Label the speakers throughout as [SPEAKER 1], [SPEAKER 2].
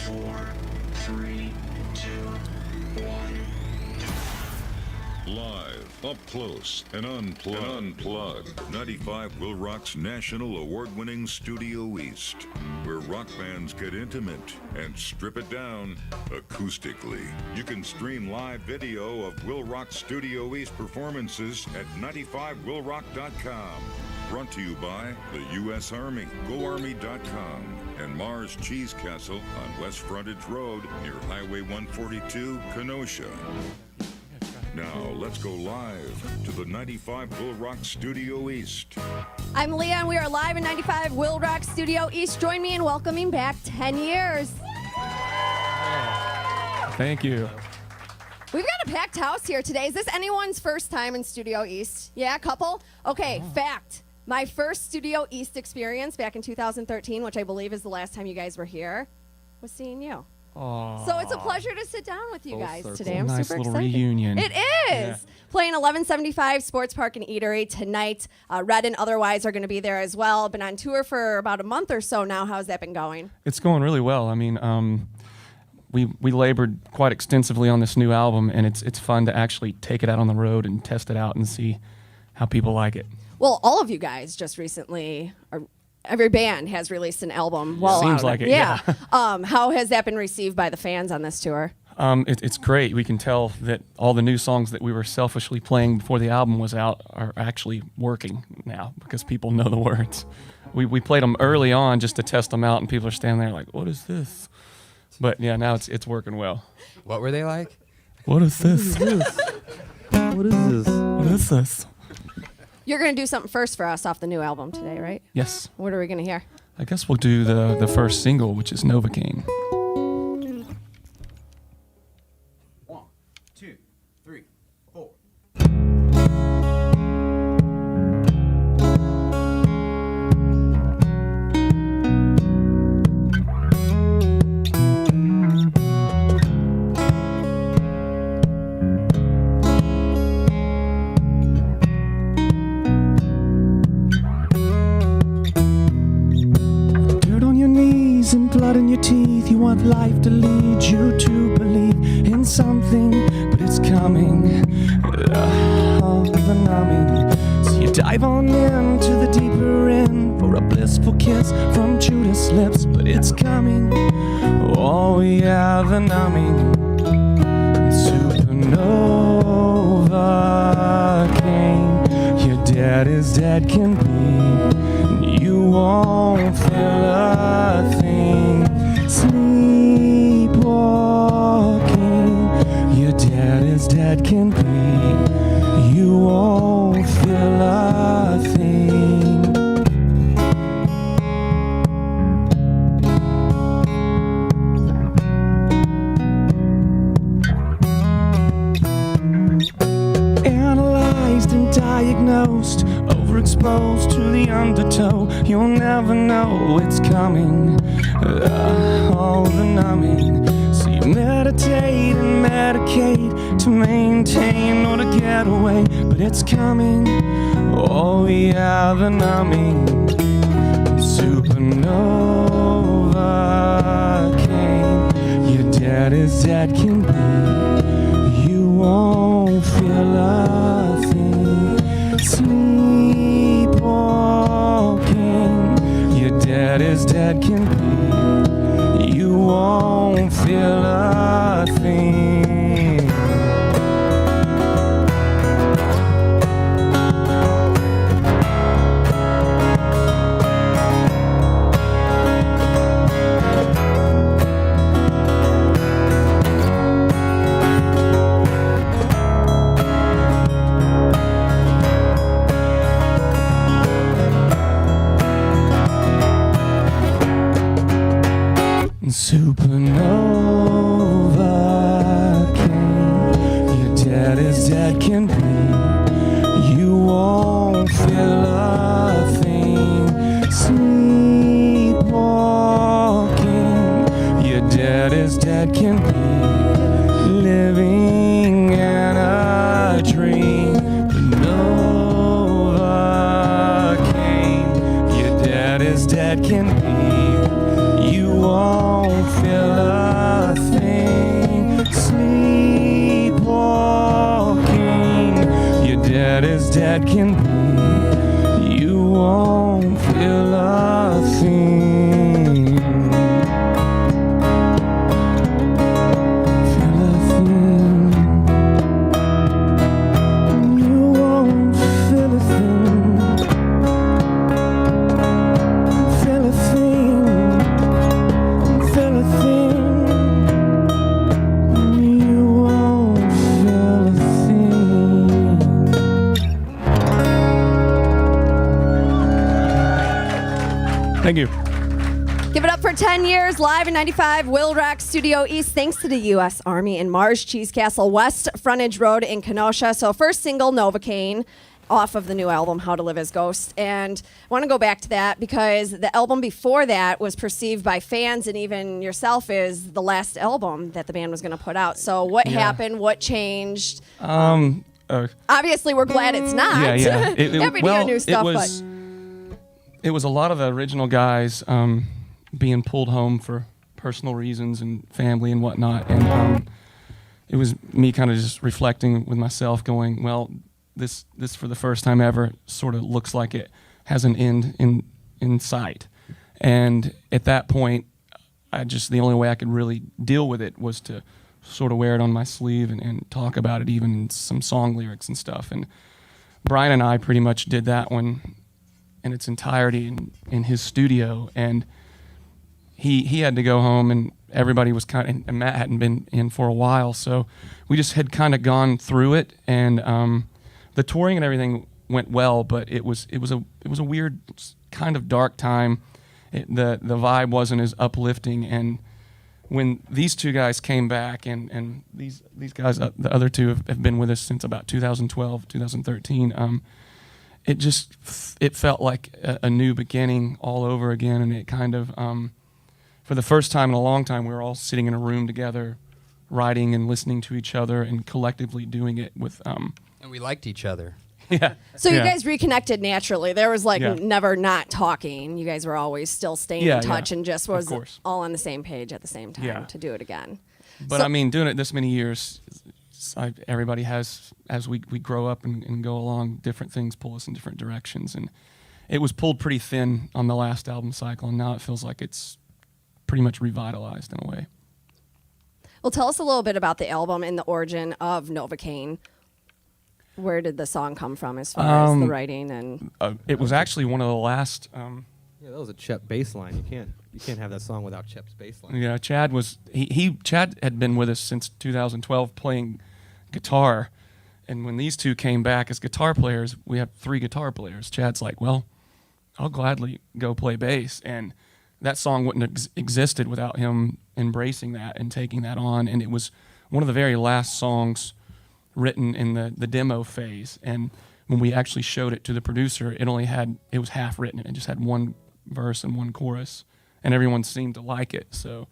[SPEAKER 1] 4, 3, 2, 1.
[SPEAKER 2] Live, up close, and unplugged. 95 Will Rock's national award-winning Studio East, where rock bands get intimate and strip it down acoustically. You can stream live video of Will Rock Studio East performances at 95willrock.com. Brought to you by the U.S. Army, GoArmy.com, and Mars Cheese Castle on West Frontage Road near Highway 142, Kenosha. Now, let's go live to the 95 Will Rock Studio East.
[SPEAKER 3] I'm Leah, and we are live in 95 Will Rock Studio East. Join me in welcoming back 10 years.
[SPEAKER 4] Thank you.
[SPEAKER 3] We've got a packed house here today. Is this anyone's first time in Studio East? Yeah, a couple? Okay, fact. My first Studio East experience back in 2013, which I believe is the last time you guys were here, was seeing you.
[SPEAKER 4] Aww.
[SPEAKER 3] So it's a pleasure to sit down with you
[SPEAKER 4] Full
[SPEAKER 3] guys
[SPEAKER 4] circle.
[SPEAKER 3] today. I'm
[SPEAKER 4] Nice
[SPEAKER 3] super
[SPEAKER 4] little
[SPEAKER 3] excited.
[SPEAKER 4] reunion.
[SPEAKER 3] It is.
[SPEAKER 4] Yeah.
[SPEAKER 3] Playing 1175 Sports Park and Eatery tonight. Red and Otherwise are going to be there as well. Been on tour for about a month or so now. How's that been going?
[SPEAKER 4] It's going really well. I mean, we labored quite extensively on this new album, and it's fun to actually take it out on the road and test it out and see how people like it.
[SPEAKER 3] Well, all of you guys just recently, every band has released an album. Well,
[SPEAKER 4] Seems like it, yeah.
[SPEAKER 3] How has that been received by the fans on this tour?
[SPEAKER 4] It's great. We can tell that all the new songs that we were selfishly playing before the album was out are actually working now because people know the words. We played them early on just to test them out, and people are standing there like, what is this? But yeah, now it's working well.
[SPEAKER 5] What were they like?
[SPEAKER 4] What is this?
[SPEAKER 5] What is this?
[SPEAKER 4] What is this?
[SPEAKER 3] You're going to do something first for us off the new album today, right?
[SPEAKER 4] Yes.
[SPEAKER 3] What are we going to hear?
[SPEAKER 4] I guess we'll do the first single, which is Novocaine.
[SPEAKER 5] 1, 2, 3, 4.
[SPEAKER 6] And blood in your teeth, you want life to lead you to believe in something, but it's coming, all the numbing. So you dive on into the deeper end for a blissful kiss from Judas' lips, but it's coming, oh yeah, the numbing. Supernova came, your dad is dead can be, you won't feel a thing. Sleepwalking, your dad is dead can be, you won't feel a thing. Analyzed and diagnosed, overexposed to the undertow, you'll never know it's coming, all the numbing. So you meditate and medicate to maintain or to get away, but it's coming, oh yeah, the numbing. Supernova came, your dad is dead can be, you won't feel a thing. Sleepwalking, your dad is dead can be, you won't feel a thing. Supernova came, your dad is dead can be, you won't feel a thing. Sleepwalking, your dad is dead can be, living in a dream. But Nova came, your dad is dead can be, you won't feel a as dead can be. You won't feel a thing. Feel a thing. You won't feel a thing. Feel a thing. Feel a thing. You won't feel a thing.
[SPEAKER 4] Thank you.
[SPEAKER 3] Give it up for 10 years live in 95 Will Rock Studio East, thanks to the U.S. Army and Mars Cheese Castle West Frontage Road in Kenosha. So first single, Novocaine, off of the new album, How to Live as Ghosts. And I want to go back to that because the album before that was perceived by fans and even yourself as the last album that the band was going to put out. So what happened? What changed? Obviously, we're glad it's not.
[SPEAKER 4] Yeah.
[SPEAKER 3] Every day new stuff,
[SPEAKER 4] It was a lot of the original guys being pulled home for personal reasons and family and whatnot, and it was me kind of just reflecting with myself, going, well, this for the first time ever sort of looks like it has an end in sight. And at that point, the only way I could really deal with it was to sort of wear it on my sleeve and talk about it, even in some song lyrics and stuff. And Brian and I pretty much did that one in its entirety in his studio, and he had to go home, and everybody was and Matt hadn't been in for a while, so we just had kind of gone through it, and the touring and everything went well, but it was a weird kind of dark time. The vibe wasn't as uplifting, and when these two guys came back, and these guys, the other two have been with us since about 2012, 2013. It felt like a new beginning all over again, and it kind of, for the first time in a long time, we were all sitting in a room together, writing and listening to each other, and collectively doing it with.
[SPEAKER 5] And we liked each other.
[SPEAKER 4] Yeah.
[SPEAKER 3] So you
[SPEAKER 4] Yeah.
[SPEAKER 3] guys reconnected naturally. There was
[SPEAKER 4] Yeah.
[SPEAKER 3] never not talking. You guys were always still staying
[SPEAKER 4] Yeah,
[SPEAKER 3] in touch
[SPEAKER 4] yeah.
[SPEAKER 3] and just
[SPEAKER 4] Of
[SPEAKER 3] was
[SPEAKER 4] course.
[SPEAKER 3] all on the same page at the same time
[SPEAKER 4] Yeah.
[SPEAKER 3] to do it again.
[SPEAKER 4] But
[SPEAKER 3] So-
[SPEAKER 4] I mean, doing it this many years, everybody has, as we grow up and go along, different things pull us in different directions. And it was pulled pretty thin on the last album cycle, and now it feels like it's pretty much revitalized in a way.
[SPEAKER 3] Well, tell us a little bit about the album and the origin of Novocaine. Where did the song come from as far as the writing and
[SPEAKER 4] It was actually one of the last.
[SPEAKER 7] Yeah, that was a Chep bass line. You can't have that song without Chep's bass line.
[SPEAKER 4] Yeah, Chad had been with us since 2012 playing guitar, and when these two came back as guitar players, we had 3 guitar players. Chad's like, well, I'll gladly go play bass, and that song wouldn't have existed without him embracing that and taking that on. And it was one of the very last songs written in the demo phase, and when we actually showed it to the producer, it was half written, and it just had one verse and one chorus, and everyone seemed to like it, so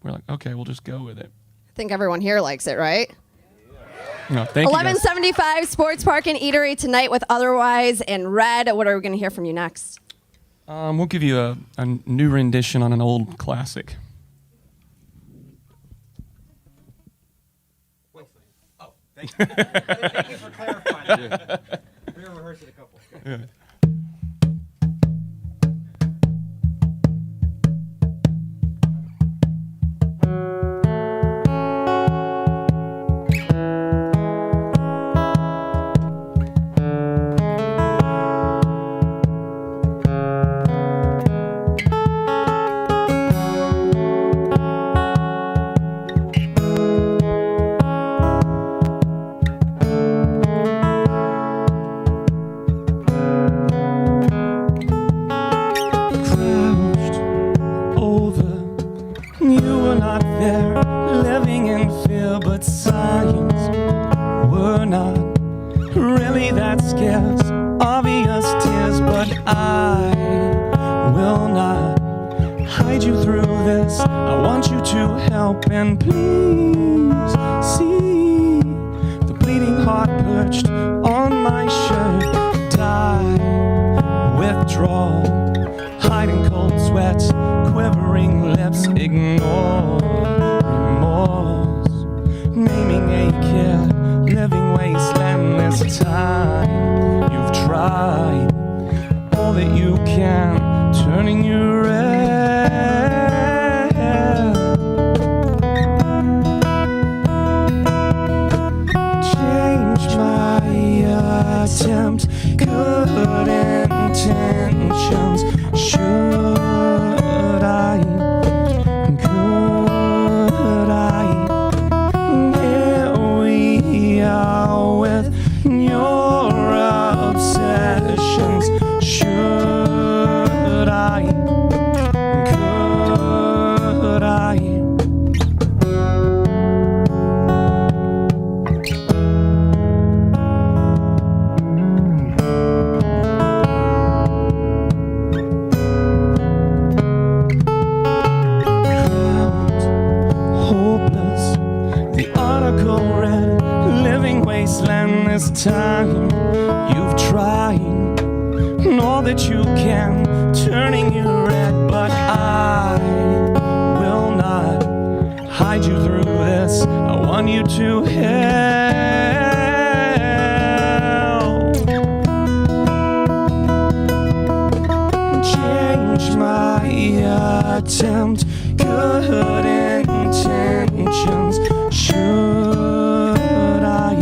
[SPEAKER 4] we're like, okay, we'll just go with it.
[SPEAKER 3] I think everyone here likes it, right?
[SPEAKER 4] No, thank you guys.
[SPEAKER 3] 1175 Sports Park and Eatery tonight with Otherwise and Red. What are we going to hear from you next?
[SPEAKER 4] We'll give you a new rendition on an old classic.
[SPEAKER 5] Thank you for clarifying that. We were rehearsing a couple.
[SPEAKER 6] Crouched over, you were not there, living in fear, but signs were not really that scarce. Obvious tears, but I will not hide you through this. I want you to help, and please see the bleeding heart perched on my shirt. Die, withdraw, hiding cold sweats, quivering lips, ignore remorse, naming a kid, living wasteland this time. time you've tried and all that you can, turning your head, but I will not hide you through this. I want you to help change my attempt. Good intentions. Should I?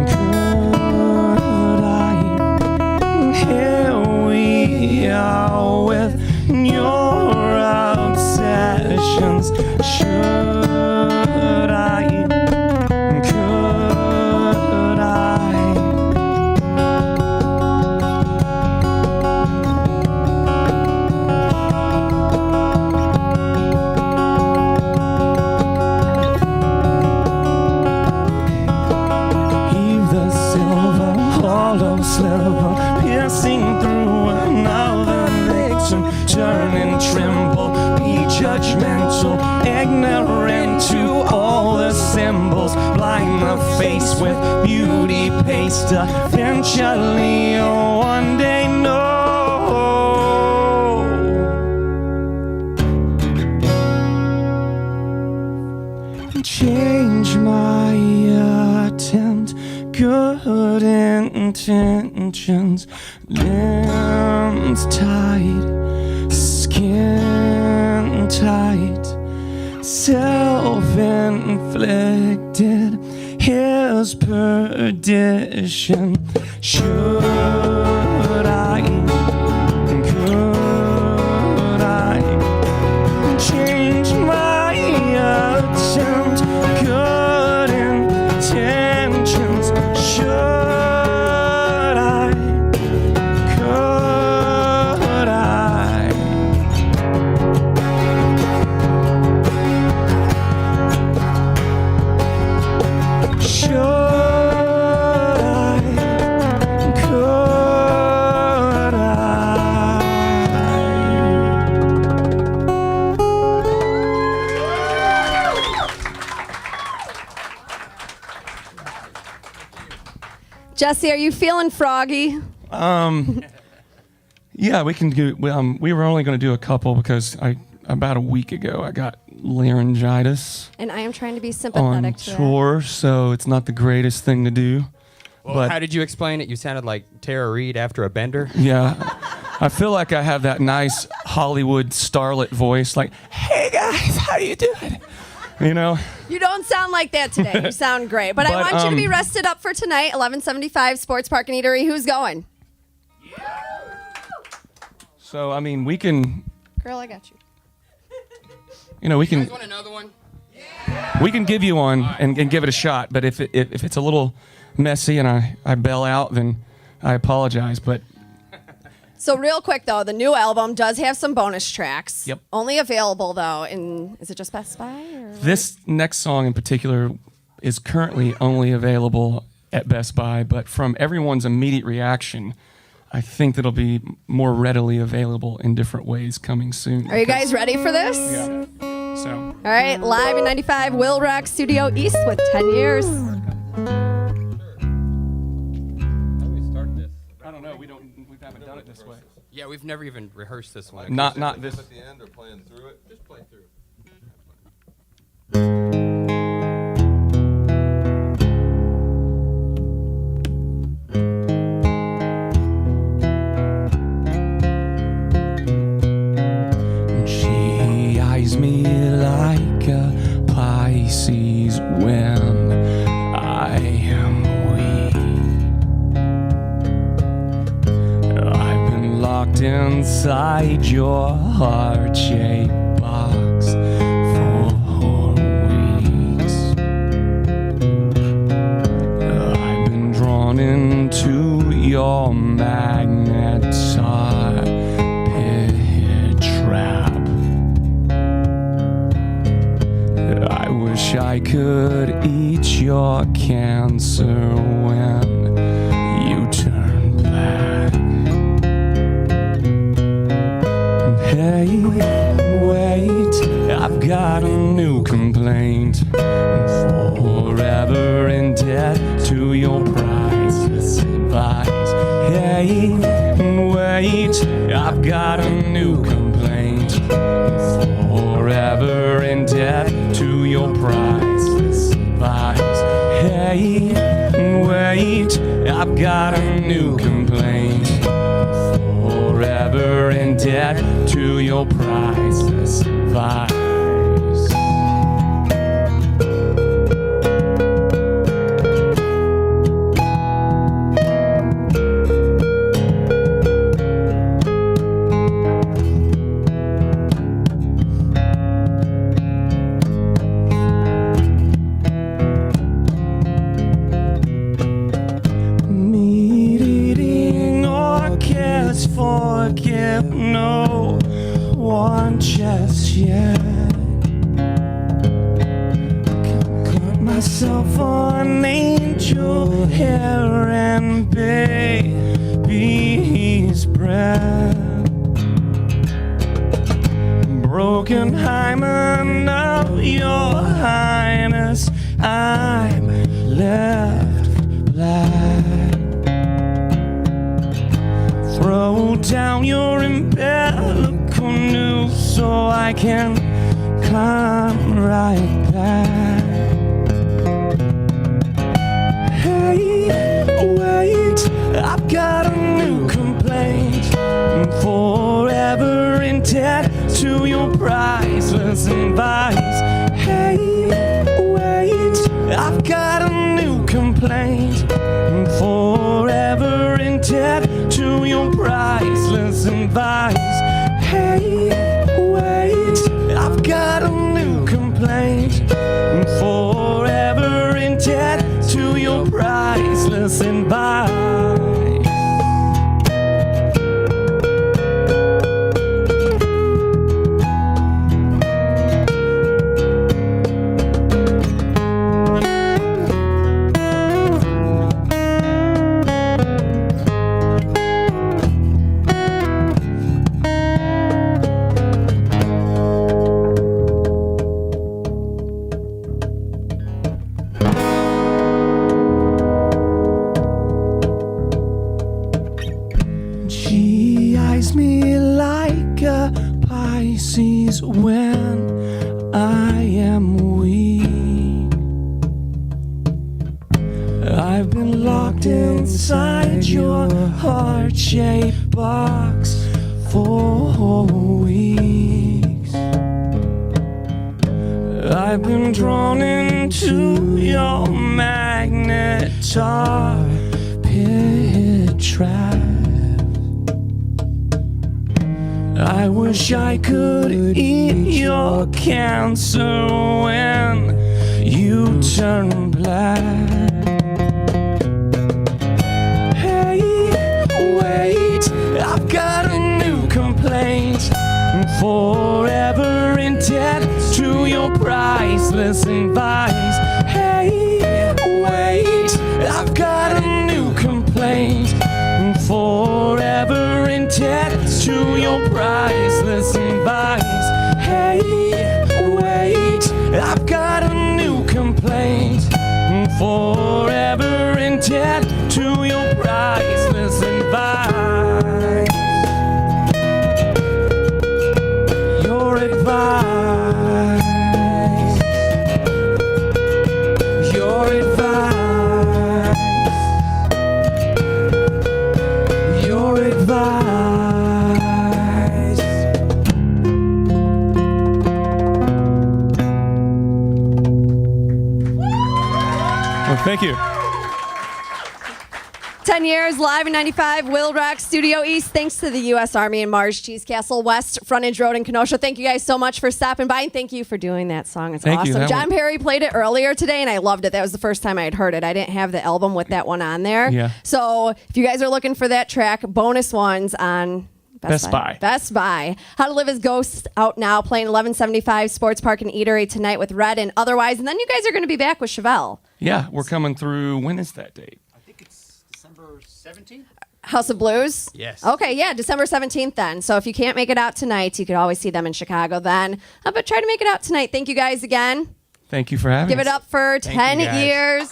[SPEAKER 6] Could I? Here we are with your obsessions. Should I? Could I? Sliver piercing through another vixen, turn and tremble, be judgmental, ignorant to all the symbols, blind the face with beauty paste, eventually you'll one day know. Change my attempt. Good intentions, limbs tight, skin tight, self-inflicted, his perdition. Should I? Could I change my attempt? Good intentions. Should I? Could I? Should I? Could I?
[SPEAKER 3] Jesse, are you feeling froggy?
[SPEAKER 4] Yeah, we can do. We were only going to do a couple because about a week ago I got laryngitis
[SPEAKER 3] And I am trying to be
[SPEAKER 4] on
[SPEAKER 3] sympathetic to that.
[SPEAKER 4] tour, so it's not the greatest thing to do.
[SPEAKER 5] Well,
[SPEAKER 4] But-
[SPEAKER 5] how did you explain it? You sounded like Tara Reid after a bender.
[SPEAKER 4] Yeah, I feel like I have that nice Hollywood starlet voice, like, "Hey guys, how you doing?" You know.
[SPEAKER 3] You don't sound like that today. You sound great. But I
[SPEAKER 4] But,
[SPEAKER 3] want you to be rested up for tonight, 1175 Sports Park and Eatery. Who's going?
[SPEAKER 4] So I mean, we can.
[SPEAKER 3] Girl, I got you.
[SPEAKER 4] You know, we can.
[SPEAKER 5] Want another one?
[SPEAKER 4] We can give you one and give it a shot, but if it's a little messy and I bail out, then I apologize. But
[SPEAKER 3] So real quick, though, the new album does have some bonus tracks.
[SPEAKER 4] Yep.
[SPEAKER 3] Only available, though, in, is it just Best Buy? Or
[SPEAKER 4] this next song in particular is currently only available at Best Buy, but from everyone's immediate reaction, I think that'll be more readily available in different ways coming soon.
[SPEAKER 3] Are you guys ready for this?
[SPEAKER 4] Yeah. So.
[SPEAKER 3] All right, live in 95, Will Rock Studio East with 10 years.
[SPEAKER 5] How do we start this?
[SPEAKER 4] I don't know. We haven't done it this way.
[SPEAKER 5] Yeah, we've never even rehearsed this one.
[SPEAKER 4] Not this.
[SPEAKER 7] At the end or playing through it? Just play through.
[SPEAKER 6] She eyes me like a Pisces when I am weak. I've been locked inside your heart-shaped box for weeks. I've been drawn into your magnetar pit trap. I wish I could eat your cancer when you turn black. Hey, wait, I've got a new complaint. Forever in debt to your pride. I've got a new complaint. Forever in debt to your priceless advice. Hey, wait, I've got a new complaint. Forever in debt to your priceless advice. Meeting orchids forgive no one just yet. Cut myself on angel hair and baby's breath. Broken hymen of your highness, I'm left black. Throw down your umbilical noose so I can climb right back. Hey, wait, I've got a new complaint. Forever in debt to your priceless advice. Hey, wait, I've got a new complaint. Forever in debt to your priceless advice. Hey, wait, I've got a new complaint. Forever in debt to your priceless advice. She eyes me like a Pisces when I am weak. I've been locked inside your heart-shaped box for weeks. I've been drawn into your magnetar pit trap. I wish I could eat your cancer when you turn black. Hey, wait, I've got a new complaint. Forever in debt to your priceless advice. Hey, wait, I've got a new complaint. Forever in debt to your priceless advice. Hey, wait, I've got a new complaint. Forever in debt to your priceless advice. Your advice. Your advice. Your advice.
[SPEAKER 4] Well, thank you.
[SPEAKER 3] 10 years live in 95, Will Rock Studio East. Thanks to the U.S. Army and Mars Cheese Castle West Frontage Road in Kenosha. Thank you guys so much for stopping by, and thank you for doing that song. It's
[SPEAKER 4] Thank you.
[SPEAKER 3] awesome.
[SPEAKER 4] That
[SPEAKER 3] John
[SPEAKER 4] was-
[SPEAKER 3] Perry played it earlier today, and I loved it. That was the first time I had heard it. I didn't have the album with that one on there.
[SPEAKER 4] Yeah.
[SPEAKER 3] So if you guys are looking for that track, bonus ones on
[SPEAKER 4] Best Buy.
[SPEAKER 3] Best Buy. How to Live as Ghosts out now, playing 1175 Sports Park and Eatery tonight with Red and Otherwise. And then you guys are going to be back with Chevelle.
[SPEAKER 4] Yeah, we're coming through. When is that date?
[SPEAKER 5] I think it's December 17th.
[SPEAKER 3] House of Blues?
[SPEAKER 5] Yes.
[SPEAKER 3] Okay, yeah, December 17th then. So if you can't make it out tonight, you could always see them in Chicago then. But try to make it out tonight. Thank you guys again.
[SPEAKER 4] Thank you for having
[SPEAKER 3] Give
[SPEAKER 4] us.
[SPEAKER 3] it up for 10
[SPEAKER 5] you, guys.
[SPEAKER 3] years.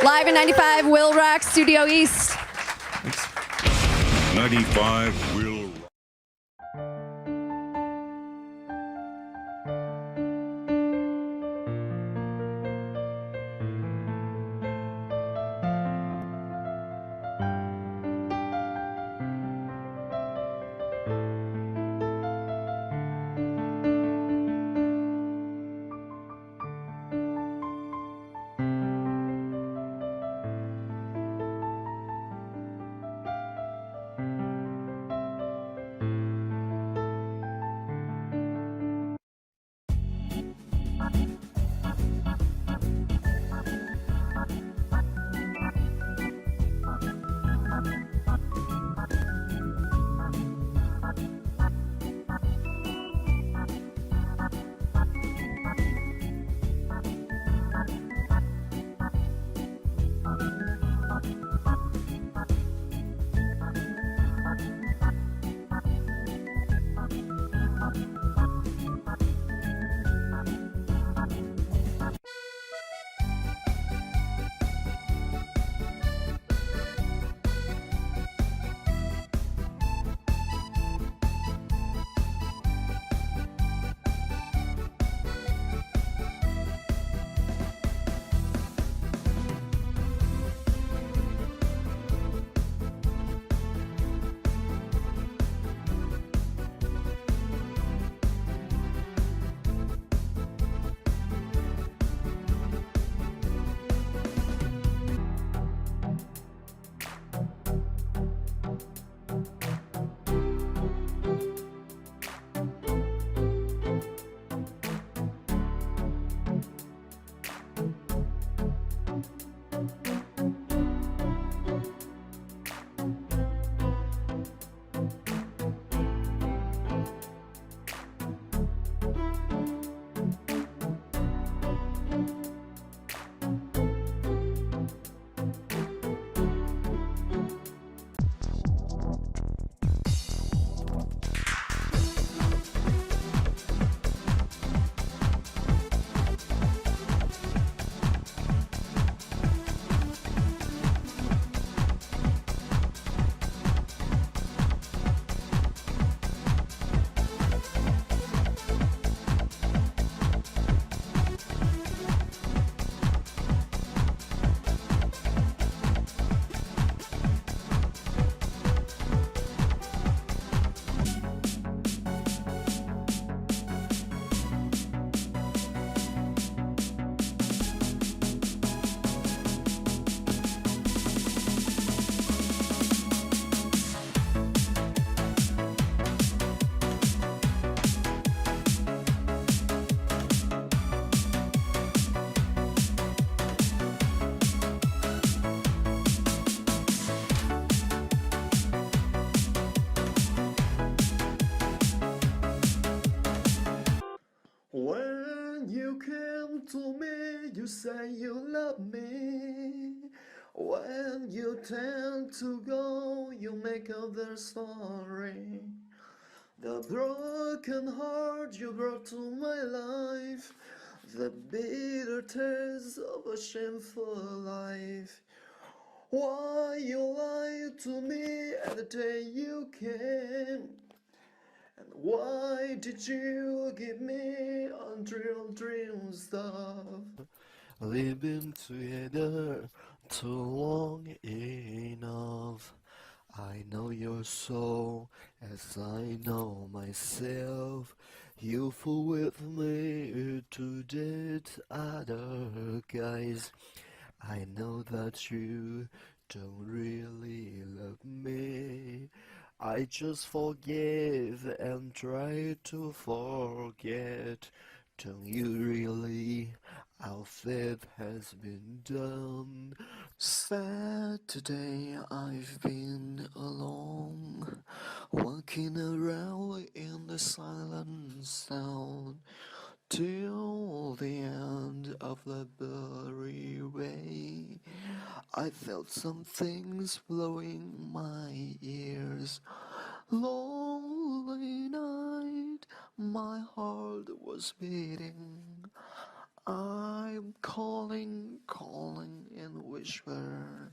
[SPEAKER 3] Live in 95, Will Rock Studio East.
[SPEAKER 4] Thanks.
[SPEAKER 2] 95 will.
[SPEAKER 8] When you came to me, you say you love me. When you tend to go, you make up their story. The broken heart you brought to my life, the bitter taste of a shameful life. Why you lied to me at the day you came? And why did you give me unreal dream stuff? We've been together too long enough. I know your soul as I know myself. You fool with me to date other guys. I know that you don't really love me. I just forgive and try to forget. Don't you really? Our faith has been done. Saturday I've been alone, walking around in the silent sound, till the end of the blurry way. I felt some things blowing my ears. Lonely night, my heart was beating. I'm calling in whispers.